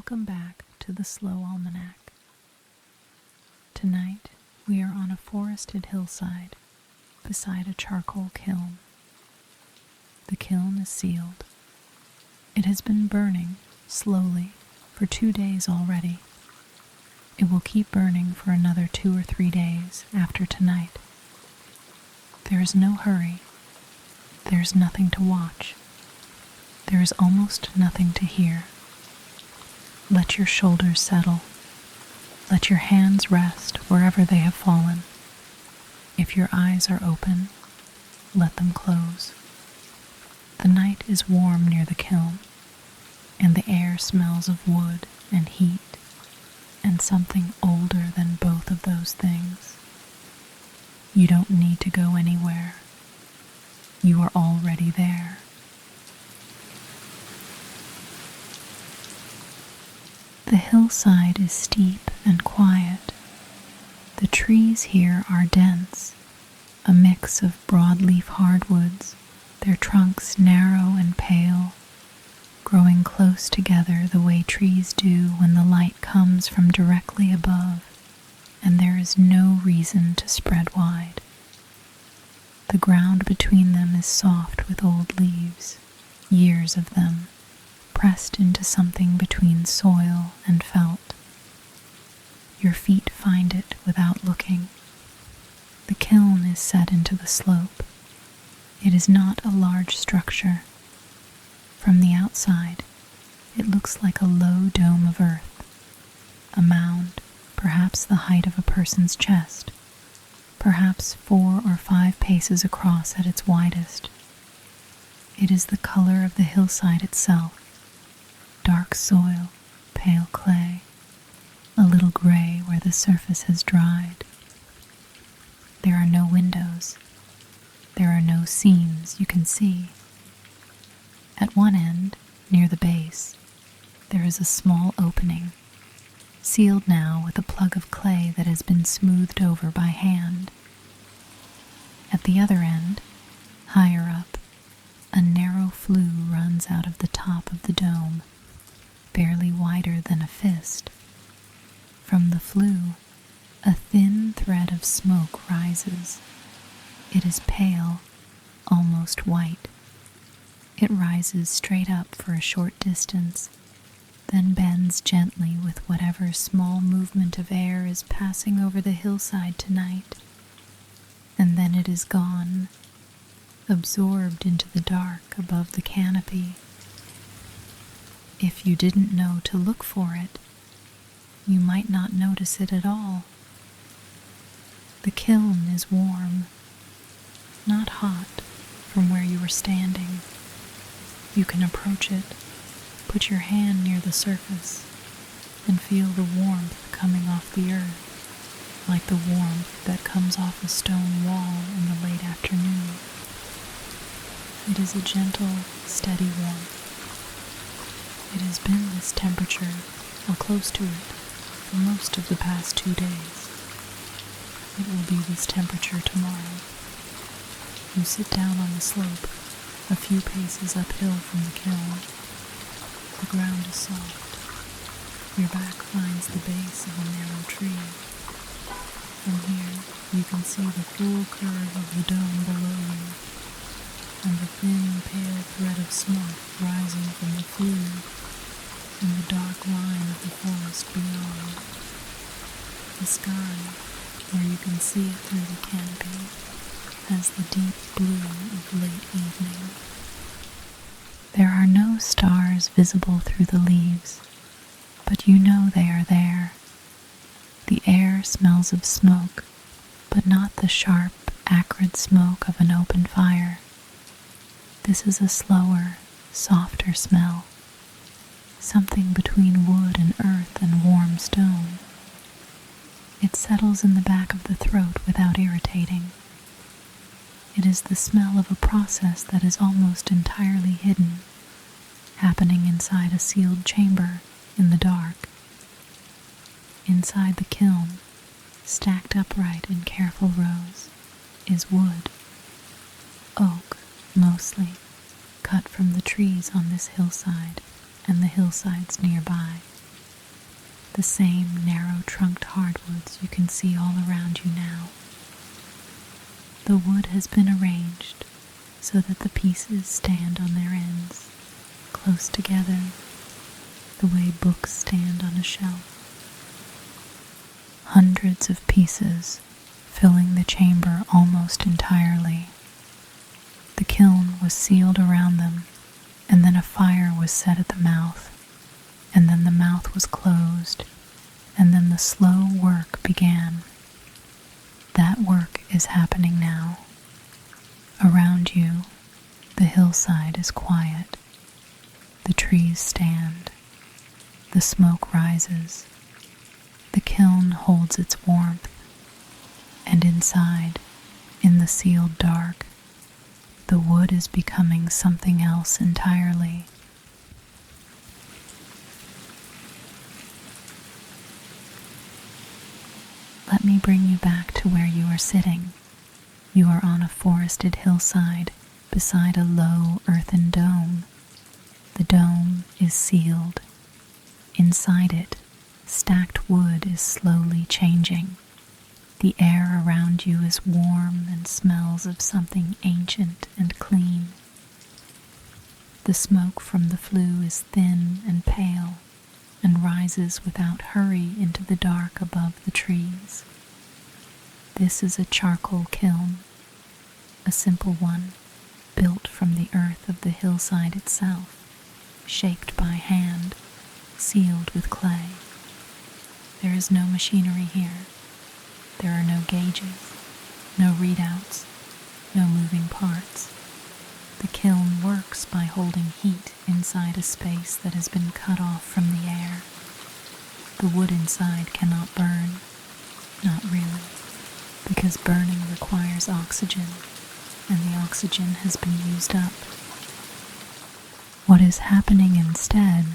Welcome back to the Slow Almanac. Tonight, we are on a forested hillside beside a charcoal kiln. The kiln is sealed. It has been burning slowly for 2 days already. It will keep burning for another 2 or 3 days after tonight. There is no hurry. There is nothing to watch. There is almost nothing to hear. Let your shoulders settle. Let your hands rest wherever they have fallen. If your eyes are open, let them close. The night is warm near the kiln, and the air smells of wood and heat, and something older than both of those things. You don't need to go anywhere. You are already there. The hillside is steep and quiet. The trees here are dense, a mix of broadleaf hardwoods, their trunks narrow and pale, growing close together the way trees do when the light comes from directly above, and there is no reason to spread wide. The ground between them is soft with old leaves, years of them, pressed into something between soil and felt. Your feet find it without looking. The kiln is set into the slope. It is not a large structure. From the outside, it looks like a low dome of earth, a mound, perhaps the height of a person's chest, perhaps 4 or 5 paces across at its widest. It is the color of the hillside itself. Dark soil, pale clay, a little gray where the surface has dried. There are no windows. There are no seams you can see. At one end, near the base, there is a small opening, sealed now with a plug of clay that has been smoothed over by hand. At the other end, higher up, a narrow flue runs out of the top of the dome, barely wider than a fist. From the flue, a thin thread of smoke rises. It is pale, almost white. It rises straight up for a short distance, then bends gently with whatever small movement of air is passing over the hillside tonight, and then it is gone, absorbed into the dark above the canopy. If you didn't know to look for it, you might not notice it at all. The kiln is warm, not hot from where you are standing. You can approach it, put your hand near the surface, and feel the warmth coming off the earth, like the warmth that comes off a stone wall in the late afternoon. It is a gentle, steady warmth. It has been this temperature, or close to it, for most of the past 2 days. It will be this temperature tomorrow. You sit down on the slope, a few paces uphill from the kiln. The ground is soft. Your back finds the base of a narrow tree. From here, you can see the full curve of the dome below you, and the thin, pale thread of smoke rising from the flue, and the dark line of the forest beyond. The sky, where you can see it through the canopy, has the deep blue of late evening. There are no stars visible through the leaves, but you know they are there. The air smells of smoke, but not the sharp, acrid smoke of an open fire. This is a slower, softer smell, something between wood and earth and warm stone. It settles in the back of the throat without irritating. It is the smell of a process that is almost entirely hidden, happening inside a sealed chamber in the dark. Inside the kiln, stacked upright in careful rows, is wood. Oak, mostly, cut from the trees on this hillside and the hillsides nearby. the same narrow-trunked hardwoods you can see all around you now. The wood has been arranged so that the pieces stand on their ends, close together, the way books stand on a shelf. Hundreds of pieces filling the chamber almost entirely. The kiln was sealed around them, and then a fire was set at the mouth, and then the mouth was closed, and then the slow work began. That work is happening now. Around you, the hillside is quiet. The trees stand. The smoke rises. The kiln holds its warmth. And inside, in the sealed dark, the wood is becoming something else entirely. Let me bring you back to where you are sitting. You are on a forested hillside beside a low earthen dome. The dome is sealed. Inside it, stacked wood is slowly changing. The air around you is warm and smells of something ancient and clean. The smoke from the flue is thin and pale and rises without hurry into the dark above the trees. This is a charcoal kiln, a simple one, built from the earth of the hillside itself, shaped by hand, sealed with clay. There is no machinery here. There are no gauges, no readouts, no moving parts. The kiln works by holding heat inside a space that has been cut off from the air. The wood inside cannot burn, not really, because burning requires oxygen, and the oxygen has been used up. What is happening instead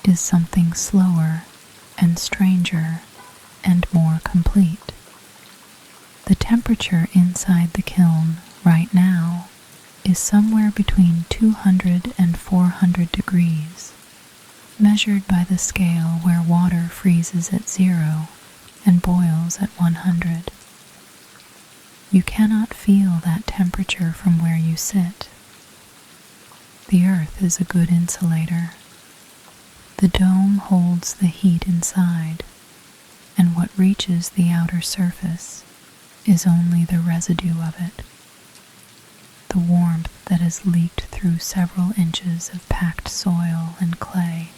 is something slower and stranger and more complete. The temperature inside the kiln right now is somewhere between 200 and 400 degrees, measured by the scale where water freezes at 0 and boils at 100. You cannot feel that temperature from where you sit. The earth is a good insulator. The dome holds the heat inside, and what reaches the outer surface is only the residue of it, the warmth that has leaked through several inches of packed soil and clay.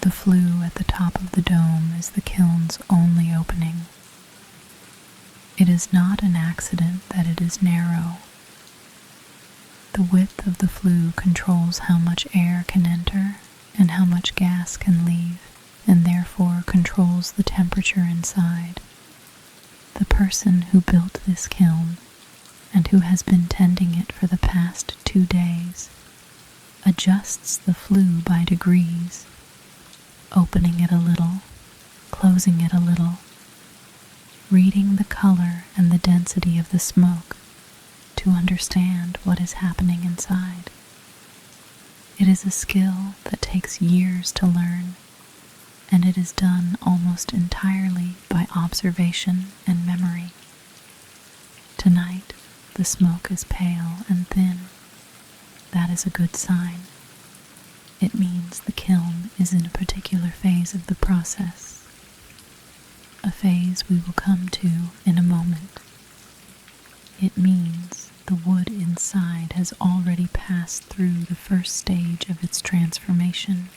The flue at the top of the dome is the kiln's only opening. It is not an accident that it is narrow. The width of the flue controls how much air can enter and how much gas can leave, and therefore controls the temperature inside. The person who built this kiln, and who has been tending it for the past 2 days, adjusts the flue by degrees, opening it a little, closing it a little, reading the color and the density of the smoke to understand what is happening inside. It is a skill that takes years to learn, and it is done almost entirely by observation and memory. Tonight, the smoke is pale and thin. That is a good sign. It means the kiln is in a particular phase of the process, a phase we will come to in a moment. It means the wood inside has already passed through the first stage of its transformation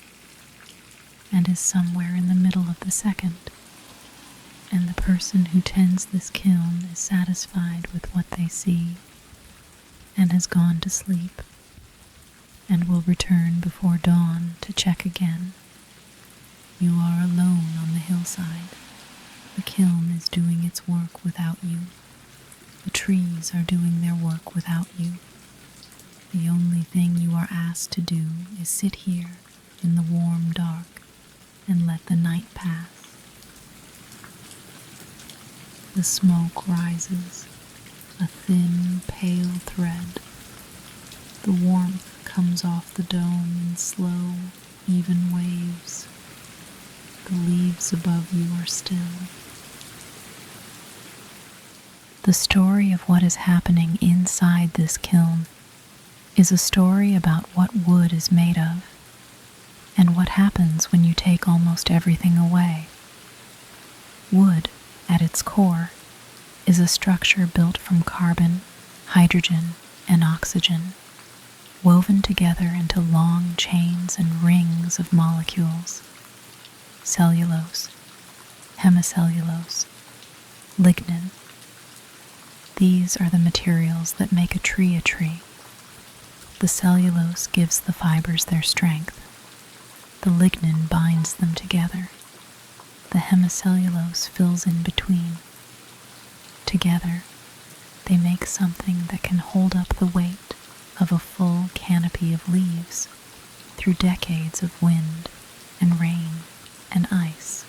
and is somewhere in the middle of the second, and the person who tends this kiln is satisfied with what they see and has gone to sleep and will return before dawn to check again. You are alone on the hillside. The kiln is doing its work without you. The trees are doing their work without you. The only thing you are asked to do is sit here in the warm dark and let the night pass. The smoke rises, a thin, pale thread. The warmth comes off the dome in slow, even waves. The leaves above you are still. The story of what is happening inside this kiln is a story about what wood is made of and what happens when you take almost everything away. Wood, at its core, is a structure built from carbon, hydrogen, and oxygen, woven together into long chains and rings of molecules: cellulose, hemicellulose, lignin. These are the materials that make a tree. The cellulose gives the fibers their strength. The lignin binds them together. The hemicellulose fills in between. Together, they make something that can hold up the weight of a full canopy of leaves through decades of wind and rain and ice.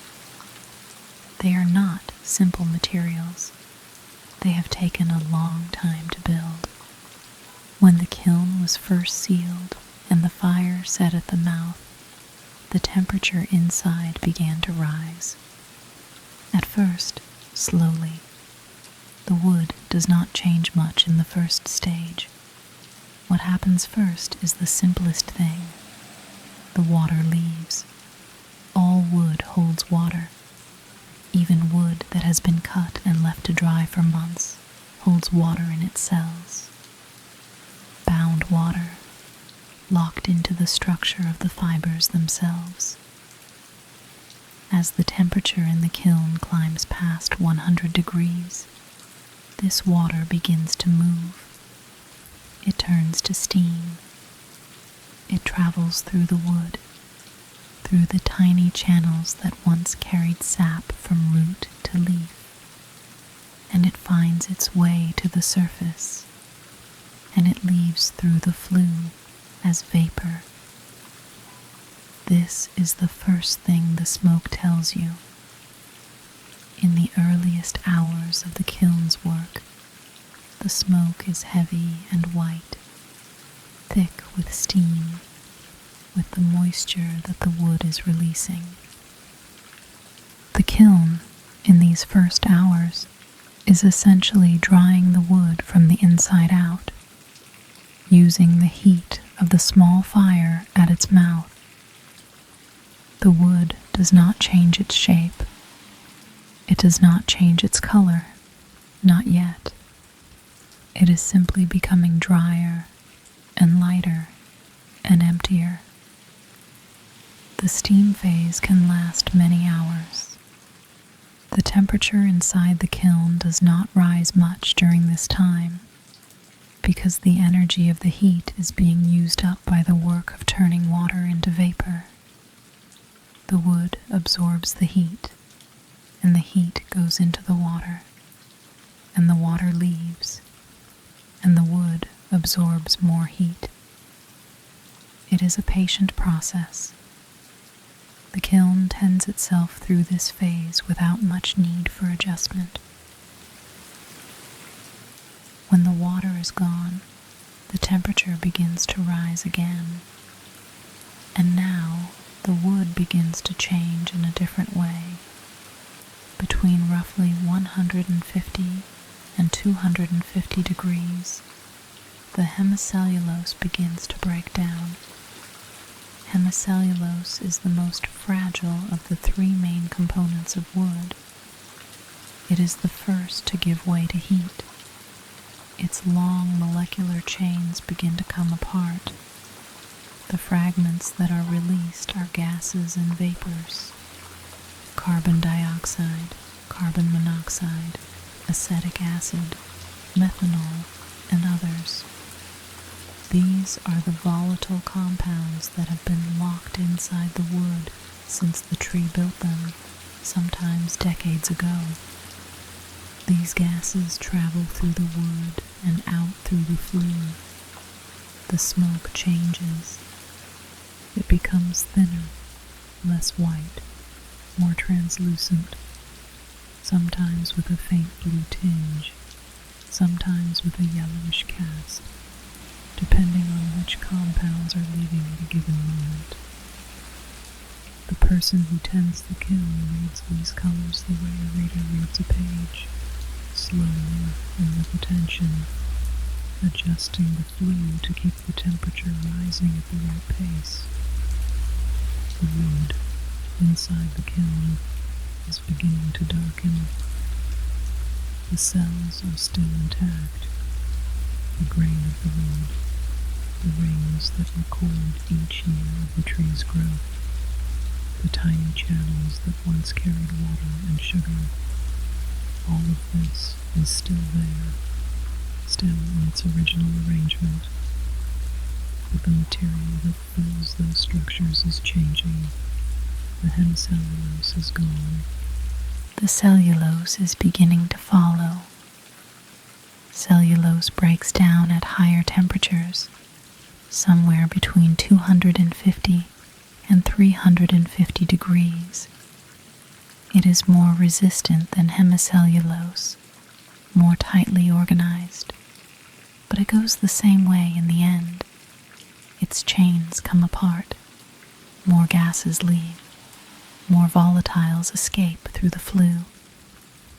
They are not simple materials. They have taken a long time to build. When the kiln was first sealed and the fire set at the mouth, the temperature inside began to rise. At first, slowly. The wood does not change much in the first stage. What happens first is the simplest thing. The water leaves. All wood holds water. Even wood that has been cut and left to dry for months holds water in its cells. Bound water, locked into the structure of the fibers themselves. As the temperature in the kiln climbs past 100 degrees, this water begins to move. It turns to steam. It travels through the wood, through the tiny channels that once carried sap from root to leaf, and it finds its way to the surface, and it leaves through the flue as vapor. This is the first thing the smoke tells you. In the earliest hours of the kiln's work, the smoke is heavy and white, thick with steam, with the moisture that the wood is releasing. The kiln, in these first hours, is essentially drying the wood from the inside out, using the heat of the small fire at its mouth. The wood does not change its shape. It does not change its color, not yet. It is simply becoming drier and lighter and emptier. The steam phase can last many hours. The temperature inside the kiln does not rise much during this time, because the energy of the heat is being used up by the work of turning water into vapor. The wood absorbs the heat, and the heat goes into the water, and the water leaves, and the wood absorbs more heat. It is a patient process. The kiln tends itself through this phase without much need for adjustment. When the water is gone, the temperature begins to rise again, and now the wood begins to change in a different way. Between roughly 150 and 250 degrees, the hemicellulose begins to break down. Hemicellulose is the most fragile of the three main components of wood. It is the first to give way to heat. Its long molecular chains begin to come apart. The fragments that are released are gases and vapors: carbon dioxide, carbon monoxide, acetic acid, methanol, and others. These are the volatile compounds that have been locked inside the wood since the tree built them, sometimes decades ago. These gases travel through the wood and out through the flue. The smoke changes. It becomes thinner, less white, more translucent, sometimes with a faint blue tinge, sometimes with a yellowish cast, depending on which compounds are leaving at a given moment. The person who tends the kiln reads these colors the way a reader reads a page, slowly and with attention, adjusting the flue to keep the temperature rising at the right pace. The wood inside the kiln is beginning to darken. The cells are still intact. The grain of the wood, the rings that record each year of the tree's growth, the tiny channels that once carried water and sugar, all of this is still there, still in its original arrangement. But the material that fills those structures is changing. The hemicellulose is gone. The cellulose is beginning to follow. Cellulose breaks down at higher temperatures, somewhere between 250 and 350 degrees. It is more resistant than hemicellulose, more tightly organized, but it goes the same way in the end. Its chains come apart, more gases leave, more volatiles escape through the flue.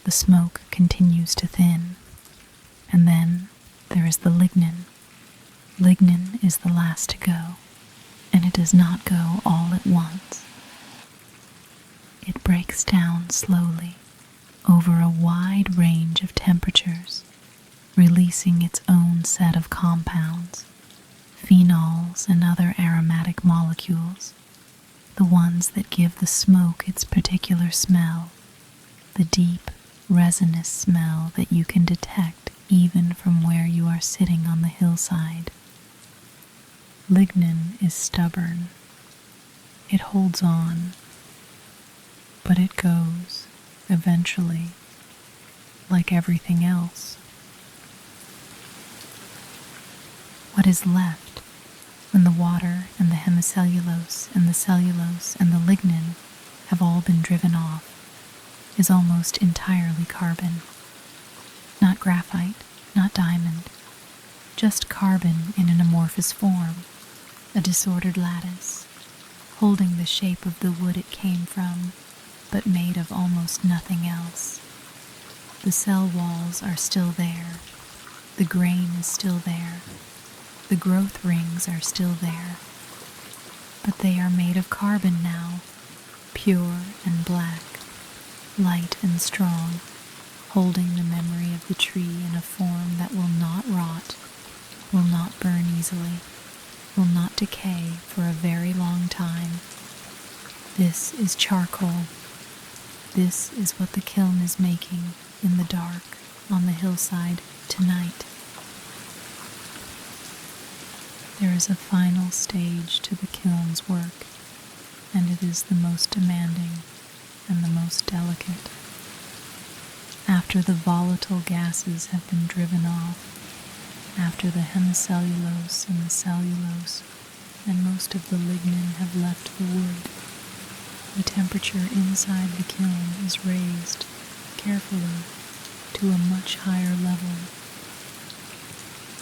The smoke continues to thin, and then there is the lignin. Lignin is the last to go, and it does not go all at once. It breaks down slowly over a wide range of temperatures, releasing its own set of compounds, phenols and other aromatic molecules, the ones that give the smoke its particular smell, the deep, resinous smell that you can detect even from where you are sitting on the hillside. Lignin is stubborn. It holds on, but it goes, eventually, like everything else. What is left when the water and the hemicellulose and the cellulose and the lignin have all been driven off is almost entirely carbon. Not graphite, not diamond, just carbon in an amorphous form, a disordered lattice, holding the shape of the wood it came from, but made of almost nothing else. The cell walls are still there, the grain is still there, the growth rings are still there, but they are made of carbon now, pure and black, light and strong, holding the memory of the tree in a form that will not rot, will not burn easily, will not decay for a very long time. This is charcoal. This is what the kiln is making in the dark on the hillside tonight. There is a final stage to the kiln's work, and it is the most demanding and the most delicate. After the volatile gases have been driven off, after the hemicellulose and the cellulose and most of the lignin have left the wood, the temperature inside the kiln is raised carefully to a much higher level.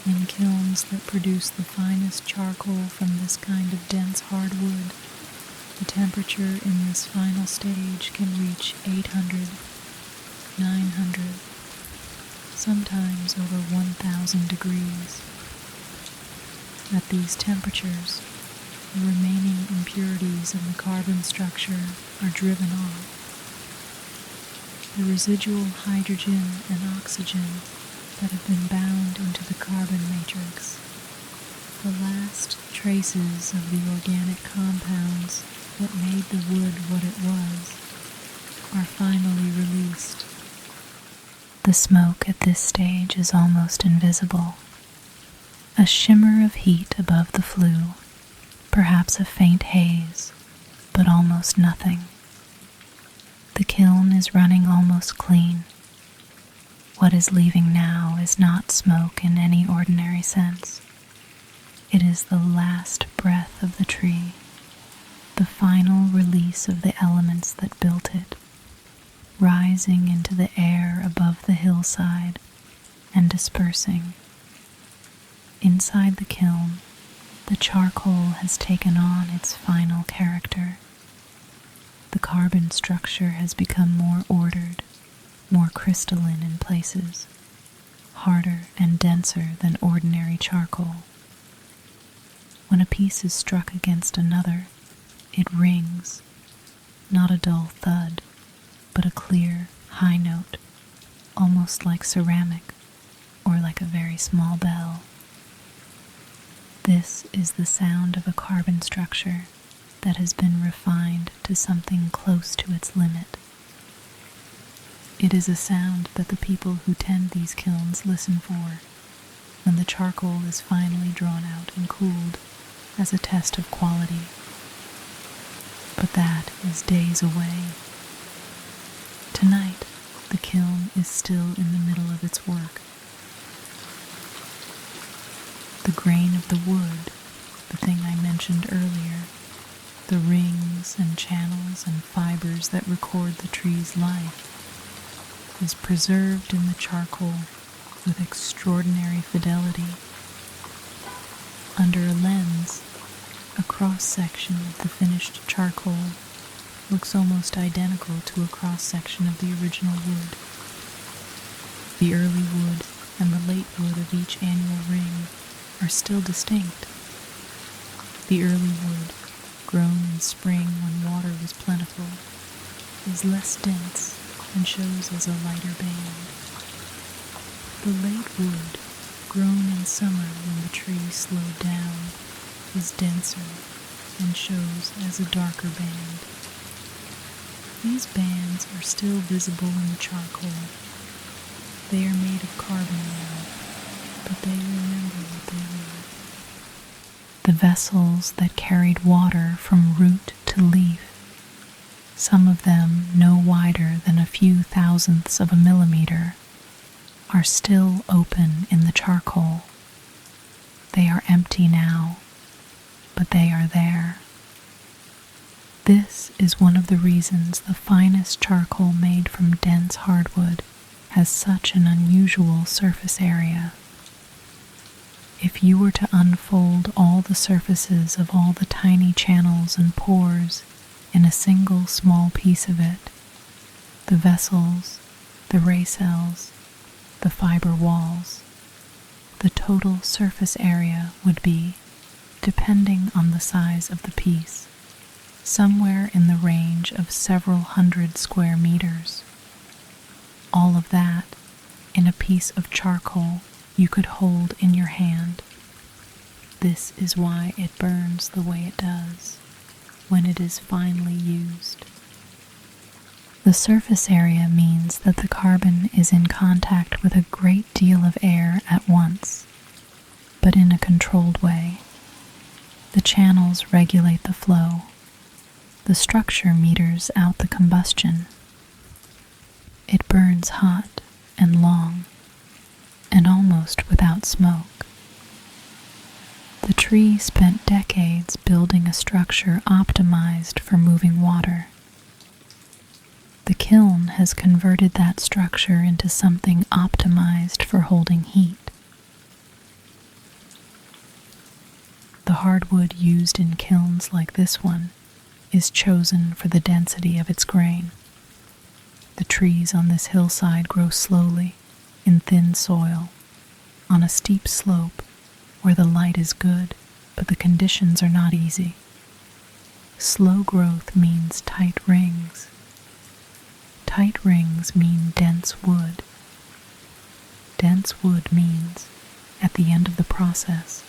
In kilns that produce the finest charcoal from this kind of dense hardwood, the temperature in this final stage can reach 800, 900, sometimes over 1,000 degrees. At these temperatures, the remaining impurities in the carbon structure are driven off. The residual hydrogen and oxygen that have been bound into the carbon matrix, the last traces of the organic compounds that made the wood what it was, are finally released. The smoke at this stage is almost invisible, a shimmer of heat above the flue, perhaps a faint haze, but almost nothing. The kiln is running almost clean. What is leaving now is not smoke in any ordinary sense. It is the last breath of the tree, the final release of the elements that built it, rising into the air above the hillside and dispersing. Inside the kiln, the charcoal has taken on its final character. carbon structure has become more ordered, more crystalline in places, harder and denser than ordinary charcoal. When a piece is struck against another, it rings, not a dull thud, but a clear, high note, almost like ceramic or like a very small bell. This is the sound of a carbon structure that has been refined to something close to its limit. It is a sound that the people who tend these kilns listen for when the charcoal is finally drawn out and cooled as a test of quality. But that is days away. Tonight, the kiln is still in the middle of its work. The grain of the wood, the thing I mentioned earlier, the rings and channels and fibers that record the tree's life, is preserved in the charcoal with extraordinary fidelity. Under a lens, a cross-section of the finished charcoal looks almost identical to a cross-section of the original wood. The early wood and the late wood of each annual ring are still distinct. The early wood, grown in spring when water was plentiful, is less dense and shows as a lighter band. The late wood, grown in summer when the tree slowed down, is denser and shows as a darker band. These bands are still visible in the charcoal. They are made of carbon now, but they remember what they were. The vessels that carried water from root to leaf, some of them no wider than a few thousandths of a millimeter, are still open in the charcoal. They are empty now, but they are there. This is one of the reasons the finest charcoal made from dense hardwood has such an unusual surface area. If you were to unfold all the surfaces of all the tiny channels and pores in a single small piece of it, the vessels, the ray cells, the fiber walls, the total surface area would be, depending on the size of the piece, somewhere in the range of several hundred square meters. All of that in a piece of charcoal you could hold in your hand. This is why it burns the way it does when it is finely used. The surface area means that the carbon is in contact with a great deal of air at once, but in a controlled way. The channels regulate the flow. The structure meters out the combustion. It burns hot and long, and almost without smoke. The tree spent decades building a structure optimized for moving water. The kiln has converted that structure into something optimized for holding heat. The hardwood used in kilns like this one is chosen for the density of its grain. The trees on this hillside grow slowly, in thin soil, on a steep slope where the light is good, but the conditions are not easy. Slow growth means tight rings. Tight rings mean dense wood. Dense wood means, at the end of the process,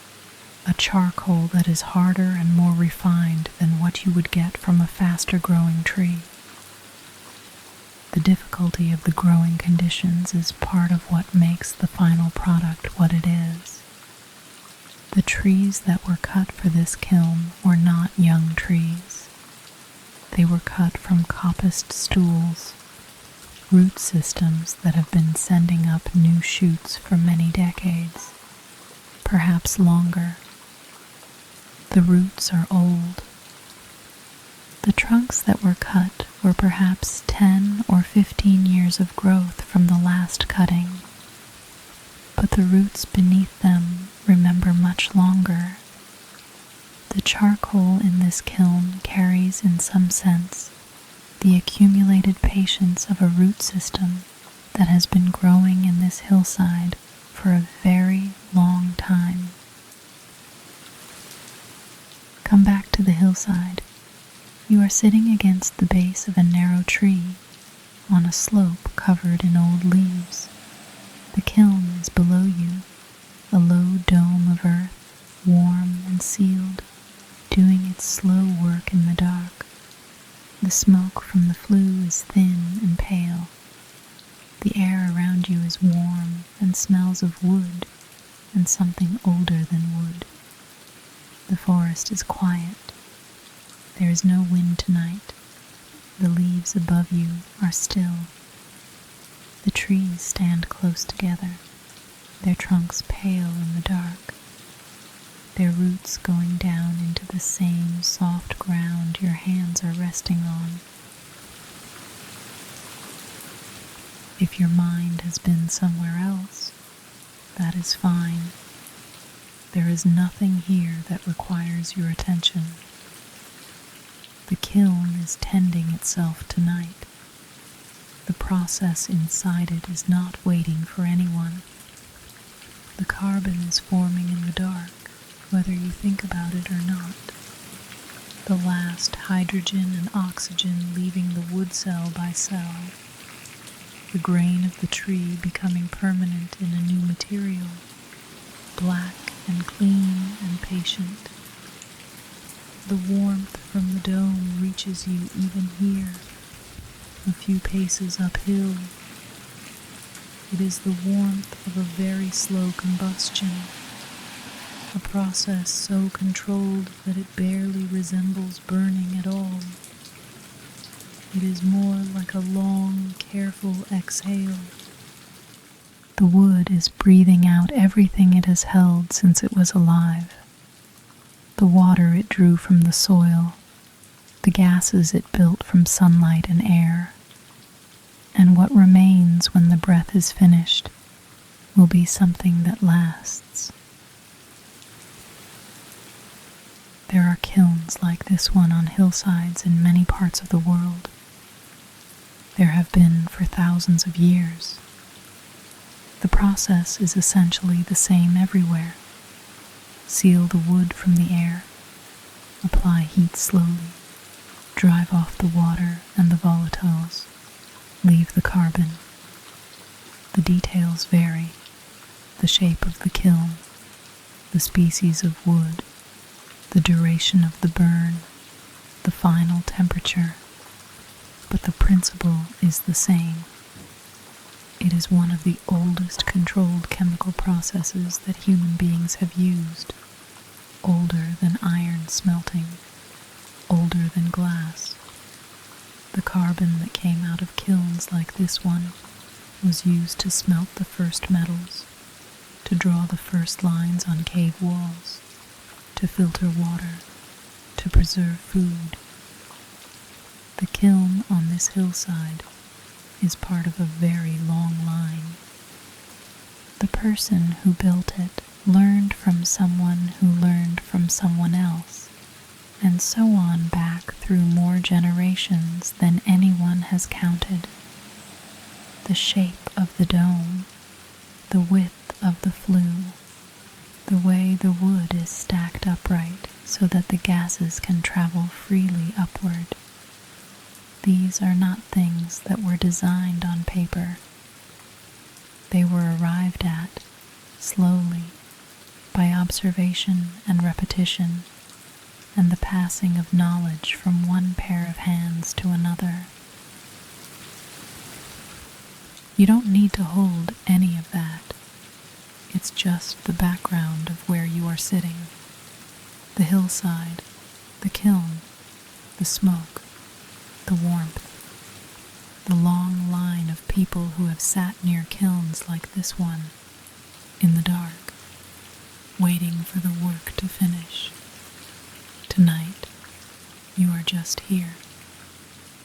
a charcoal that is harder and more refined than what you would get from a faster growing tree. The difficulty of the growing conditions is part of what makes the final product what it is. The trees that were cut for this kiln were not young trees. They were cut from coppiced stools, root systems that have been sending up new shoots for many decades, perhaps longer. The roots are old. The trunks that were cut were perhaps 10 or 15 years of growth from the last cutting, but the roots beneath them remember much longer. The charcoal in this kiln carries, in some sense, the accumulated patience of a root system that has been growing in this hillside for a very long time. Come back to the hillside. You are sitting against the base of a narrow tree on a slope covered in old leaves. The kiln is below you, a low dome of earth, warm and sealed, doing its slow work in the dark. The smoke from the flue is thin and pale. The air around you is warm and smells of wood and something older than wood. The forest is quiet. There is no wind tonight. The leaves above you are still. The trees stand close together, their trunks pale in the dark, their roots going down into the same soft ground your hands are resting on. If your mind has been somewhere else, that is fine. There is nothing here that requires your attention. The kiln is tending itself tonight. The process inside it is not waiting for anyone. The carbon is forming in the dark, whether you think about it or not. The last hydrogen and oxygen leaving the wood cell by cell. The grain of the tree becoming permanent in a new material, black and clean and patient. The warmth from the dome reaches you even here, a few paces uphill. It is the warmth of a very slow combustion, a process so controlled that it barely resembles burning at all. It is more like a long, careful exhale. The wood is breathing out everything it has held since it was alive. The water it drew from the soil, the gases it built from sunlight and air, and what remains when the breath is finished will be something that lasts. There are kilns like this one on hillsides in many parts of the world. There have been for thousands of years. The process is essentially the same everywhere. Seal the wood from the air, apply heat slowly, drive off the water and the volatiles, leave the carbon. The details vary, the shape of the kiln, the species of wood, the duration of the burn, the final temperature, but the principle is the same. It is one of the oldest controlled chemical processes that human beings have used, older than iron smelting, older than glass. The carbon that came out of kilns like this one was used to smelt the first metals, to draw the first lines on cave walls, to filter water, to preserve food. The kiln on this hillside is part of a very long line. The person who built it learned from someone who learned from someone else, and so on back through more generations than anyone has counted. The shape of the dome, the width of the flue, the way the wood is stacked upright so that the gases can travel freely upward. These are not things that were designed on paper. They were arrived at, slowly, by observation and repetition, and the passing of knowledge from one pair of hands to another. You don't need to hold any of that. It's just the background of where you are sitting. The hillside, the kiln, the smoke, the warmth, the long line of people who have sat near kilns like this one, in the dark, waiting for the work to finish. Tonight, you are just here.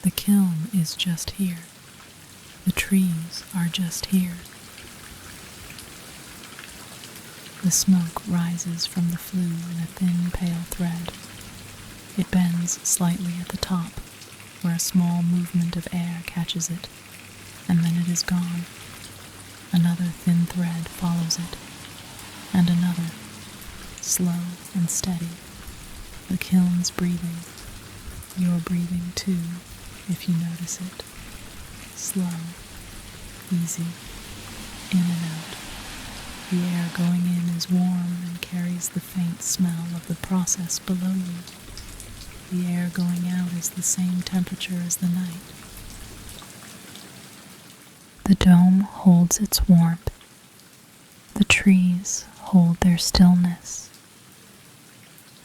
The kiln is just here. The trees are just here. The smoke rises from the flue in a thin, pale thread. It bends slightly at the top, where a small movement of air catches it, and then it is gone. Another thin thread follows it, and another, slow and steady. The kiln's breathing. You're breathing too, if you notice it. Slow, easy, in and out. The air going in is warm and carries the faint smell of the process below you. The air going out is the same temperature as the night. The dome holds its warmth. The trees hold their stillness.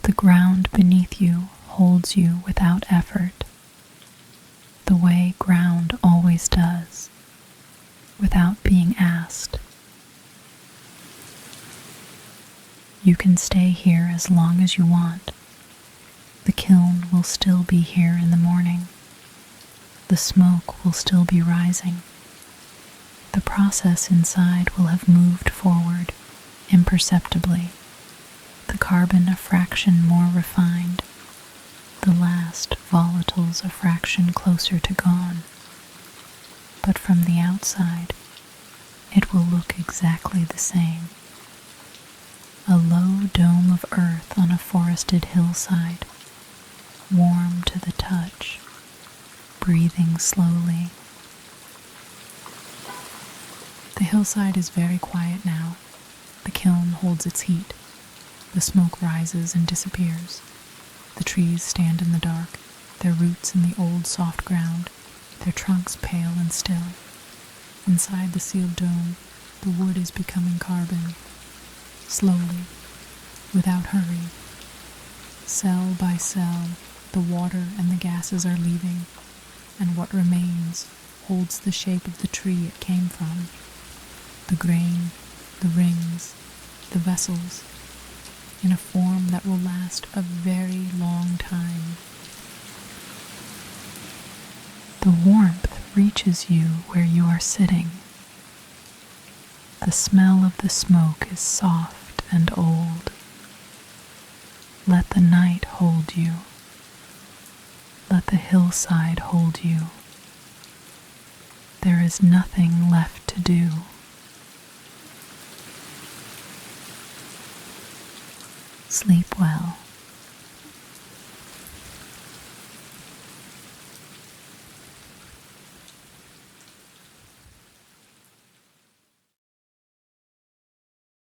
The ground beneath you holds you without effort, the way ground always does, without being asked. You can stay here as long as you want. The kiln will still be here in the morning. The smoke will still be rising. The process inside will have moved forward imperceptibly, the carbon a fraction more refined, the last volatiles a fraction closer to gone. But from the outside, it will look exactly the same. A low dome of earth on a forested hillside, warm to the touch, breathing slowly. The hillside is very quiet now. The kiln holds its heat. The smoke rises and disappears. The trees stand in the dark, their roots in the old soft ground, their trunks pale and still. Inside the sealed dome, the wood is becoming carbon, slowly, without hurry. Cell by cell, the water and the gases are leaving, and what remains holds the shape of the tree it came from. The grain, the rings, the vessels, in a form that will last a very long time. The warmth reaches you where you are sitting. The smell of the smoke is soft and old. Let the night hold you. Let the hillside hold you. There is nothing left to do. Sleep well.